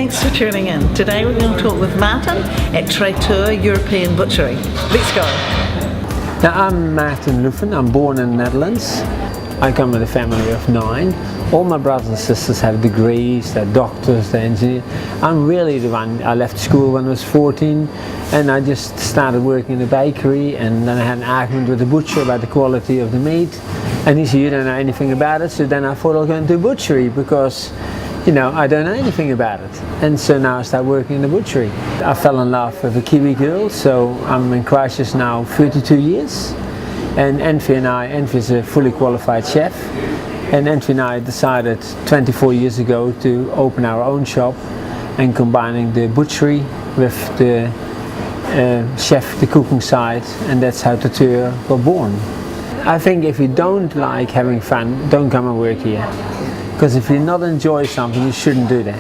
Thanks for tuning in. Today we're going to talk with Maarten at Traiteur European Butchery. Let's go. Now, I'm Maarten Loeffen. I'm born in the Netherlands. I come with a family of 9. All my brothers and sisters have degrees, they're doctors, they're engineers. I'm really the one. I left school when I was 14 and I just started working in a bakery, and then I had an argument with the butcher about the quality of the meat, and he said, you don't know anything about it. So then I thought I'll go into a butchery because, you know, I don't know anything about it. And so now I started working in the butchery. I fell in love with a Kiwi girl, so I'm in Christchurch now 32 years. And Envy is a fully qualified chef. And Envy and I decided 24 years ago to open our own shop and combining the butchery with the chef, the cooking side, and that's how Traiteur got born. I think if you don't like having fun, don't come and work here. Because if you not enjoy something, you shouldn't do that.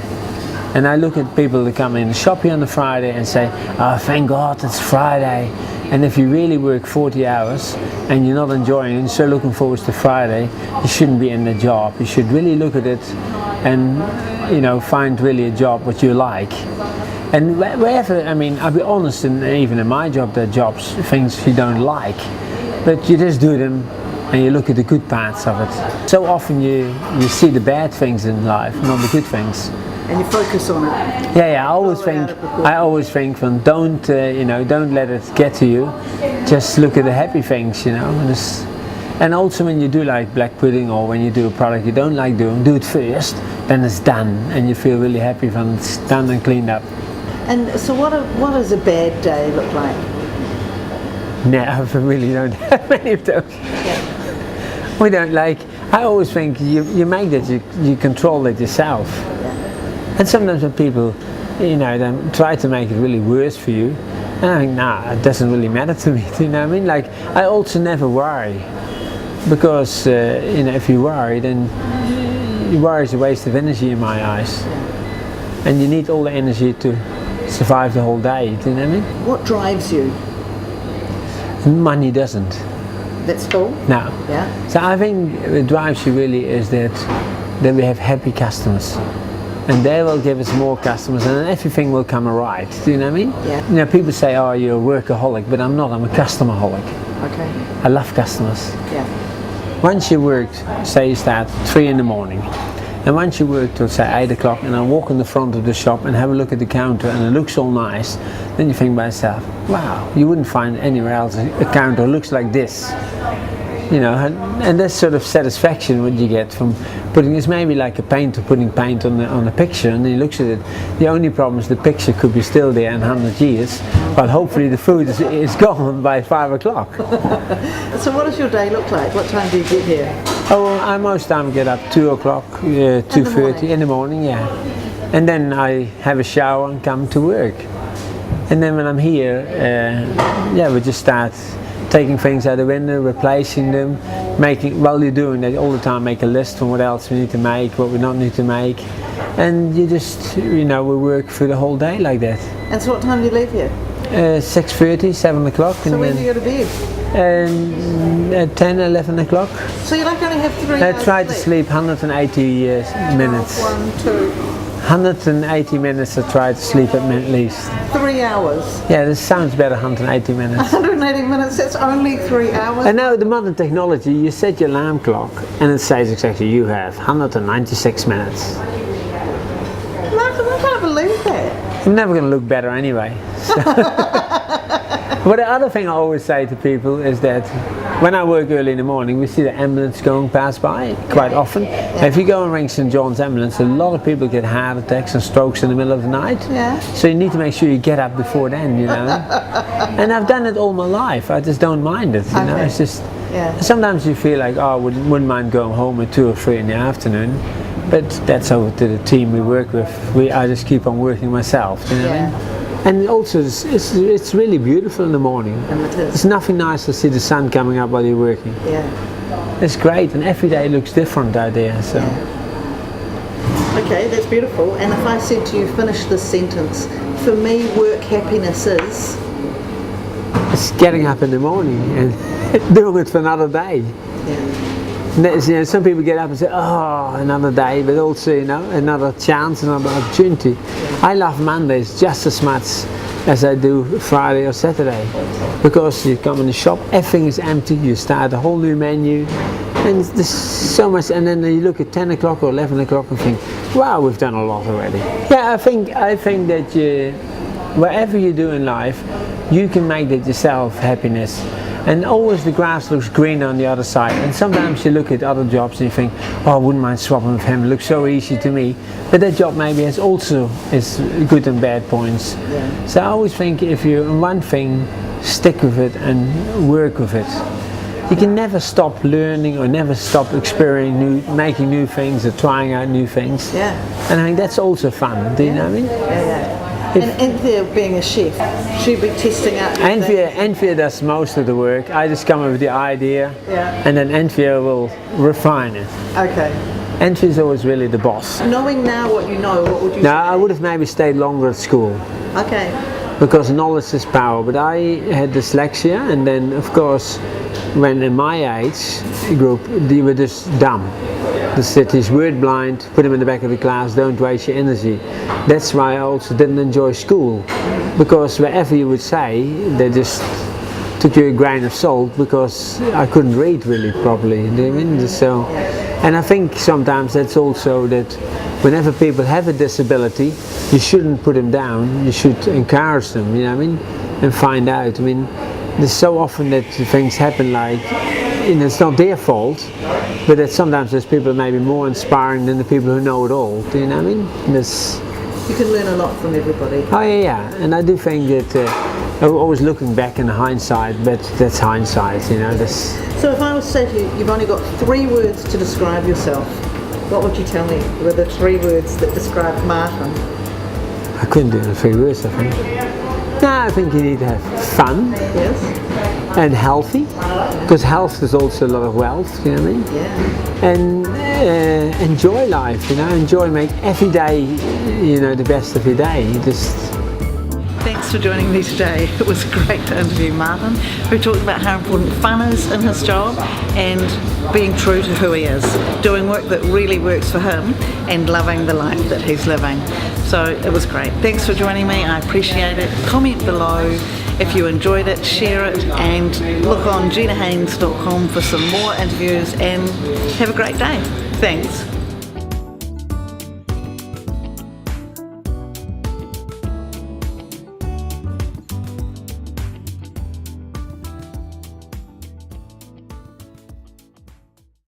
And I look at people that come in the shop here on the Friday and say, oh, thank God it's Friday. And if you really work 40 hours and you're not enjoying it and so looking forward to Friday, you shouldn't be in the job. You should really look at it and, you know, find really a job what you like. And wherever, I mean, I'll be honest, and even in my job, there are jobs, things you don't like, but you just do them and you look at the good parts of it. So often you see the bad things in life, not the good things. And you focus on it. Yeah. I always think from don't don't let it get to you. Just look at the happy things, you know. And also when you do like black pudding, or when you do a product you don't like doing, do it first. Then it's done, and you feel really happy when it's done and cleaned up. And so what does a bad day look like? No, I really don't have many of those. Yeah. We don't like. I always think you make that, you control it yourself. And sometimes when people, you know, then try to make it really worse for you, and I think, nah, it doesn't really matter to me. You know what I mean? Like, I also never worry, because you know, if you worry, then worry is a waste of energy in my eyes. And you need all the energy to survive the whole day. Do you know what I mean? What drives you? Money doesn't. That's cool. No. Yeah. So I think what drives you really is that we have happy customers. And they will give us more customers, and then everything will come alright. Do you know what I mean? Yeah. You know, people say, oh, you're a workaholic, but I'm not, I'm a customer-aholic. Okay. I love customers. Yeah. Once you work, say you start 3 in the morning, and once you work till say 8 o'clock, and I walk in the front of the shop and have a look at the counter and it looks all nice, then you think by yourself, wow, you wouldn't find anywhere else a counter looks like this. You know, and that's sort of satisfaction what you get from putting. It's maybe like a painter putting paint on a picture, and then he looks at it. The only problem is the picture could be still there in 100 years, but hopefully the food is gone by 5 o'clock. So what does your day look like? What time do you get here? Oh, well, I most time get up 2 o'clock, 2:30 in the morning, yeah. And then I have a shower and come to work. And then when I'm here, we just start taking things out of the window, replacing them, while you're doing that all the time, make a list from what else we need to make, what we don't need to make, and you just, you know, we work through the whole day like that. And so what time do you leave here? 6:30, 7 o'clock. So when do you go to bed? At 10, 11 o'clock. So you like only have 3 hours I try to sleep 180 minutes. 1, 2. 180 minutes I try to sleep at least. 3 hours? Yeah, this sounds better, 180 minutes. 180 minutes, that's only 3 hours? And now the modern technology, you set your alarm clock and it says exactly you have 196 minutes. Maarten, I can't believe that. I'm never going to look better anyway. But the other thing I always say to people is that when I work early in the morning, we see the ambulance going past by quite often. Yeah. If you go and ring St. John's ambulance, a lot of people get heart attacks and strokes in the middle of the night. Yeah. So you need to make sure you get up before then, you know. And I've done it all my life. I just don't mind it, you know. It's just, sometimes you feel like, oh, I wouldn't mind going home at 2 or 3 in the afternoon. But that's over to the team we work with. I just keep on working myself, you know what I mean? And also, it's really beautiful in the morning. And it is. It's nothing nice to see the sun coming up while you're working. Yeah. It's great, and every day looks different out there. So. Yeah. Okay, that's beautiful. And if I said to you, finish this sentence, for me, work happiness is? It's getting up in the morning and doing it for another day. Yeah. Some people get up and say, oh, another day, but also, another chance, another opportunity. I love Mondays just as much as I do Friday or Saturday, because you come in the shop, everything is empty, you start a whole new menu, and there's so much, and then you look at 10 o'clock or 11 o'clock and think, wow, we've done a lot already. Yeah, I think that whatever you do in life, you can make it yourself happiness. And always the grass looks greener on the other side. And sometimes you look at other jobs and you think, oh, I wouldn't mind swapping with him, it looks so easy to me. But that job maybe has also its good and bad points. Yeah. So I always think if you're in one thing, stick with it and work with it. You can never stop learning or never stop making new things or trying out new things. Yeah. And I think that's also fun, do you know what I mean? Yeah. And Anthea, being a chef, she'll be testing out. Anthea does most of the work. I just come up with the idea, and then Anthea will refine it. Okay. Anthea's always really the boss. Knowing now what you know, what would you say? I would have maybe stayed longer at school. Okay. Because knowledge is power. But I had dyslexia, and then of course, when in my age group, they were just dumb. The city's word blind, put them in the back of the class, don't waste your energy. That's why I also didn't enjoy school, because wherever you would say, they just took you a grain of salt, because I couldn't read really properly. You know what I mean? So, and I think sometimes that's also that whenever people have a disability, you shouldn't put them down, you should encourage them, you know what I mean? And find out. I mean, there's so often that things happen like, it's not their fault, but that sometimes there's people maybe more inspiring than the people who know it all. Do you know what I mean? You can learn a lot from everybody. Oh yeah, and I do think that I'm always looking back in hindsight, but that's hindsight, So if I was to say to you, you've only got 3 words to describe yourself, what would you tell me were the 3 words that describe Maarten? I couldn't do it in 3 words, I think. No, I think you need to have fun. Yes. And healthy, because health is also a lot of wealth, you know what I mean? Yeah. And enjoy life, make every day, the best of your day. Thanks for joining me today. It was great to interview Maarten, who talked about how important fun is in his job and being true to who he is, doing work that really works for him and loving the life that he's living. So it was great. Thanks for joining me. I appreciate it. Comment below if you enjoyed it, share it, and look on GinaHaines.com for some more interviews, and have a great day. Thanks.